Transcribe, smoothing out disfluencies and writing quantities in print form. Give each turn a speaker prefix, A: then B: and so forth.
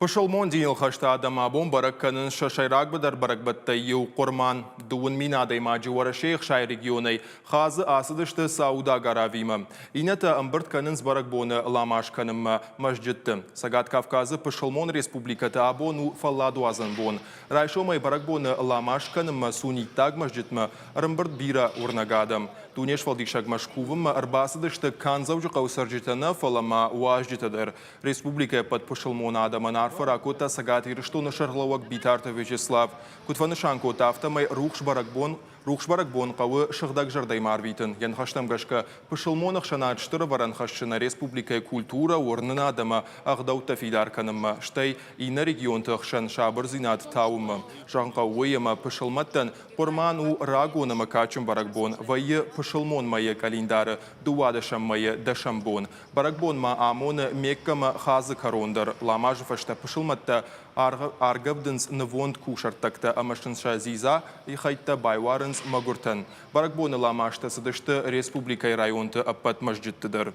A: Пысылмон диныл хәшт адәм абон кәнынц бәрәгбәттәй Хъуырман дуын мин адәймаджы Уәрәсейы регионәй хәзы ацыдысты Саудаг Аравимæ. Иннәтә æмбырд кәнынц Бәрәгбоны ламаз кәнынмә мæзджытты. Цæгат Кавказы Пысылмон республикәты абону фәлладуадзән бон. Райсомәй Бәрәгбоны ламаз кәнынмә Сунниттаг мæзджытмә æрәмбырд бира урнагадам. Тунеш валдикшаг машкувым арбасыдышты канзавжы кәусәрҗитәне фәллама уәжҗитәдер. Республика под Пысылмон адамын Фаракота Цæгат Ирыстоны шарлауак Битарты Вячеслав. Кутфанышанко тафтамай Бәрәгбон қауы шығдаг жырдай марвитын. Ян хаштамгашка Пысылмонық шанаатштыры варан хашчына республика культура орнына адама ағдау тафидар кәнынмә. Штай ина регион тұқшан шабыр зинат тауымы. Жағынқа ойыма Пысылматтан Хъуырман рагонымы качым Бәрәгбон. Вайы Пысылмон майы календары дуадышам майы дашамбон. Бәрәгбон ма амоны меккама хазы корондар. Ламажы фашта Пысылматта аргавдынс нывонд кушартакта амашынша зиза и хайтта байварынс магуртан. Бәрәгбоны ламашта сыдышты республикай районты аппат мæзджыттыдыр.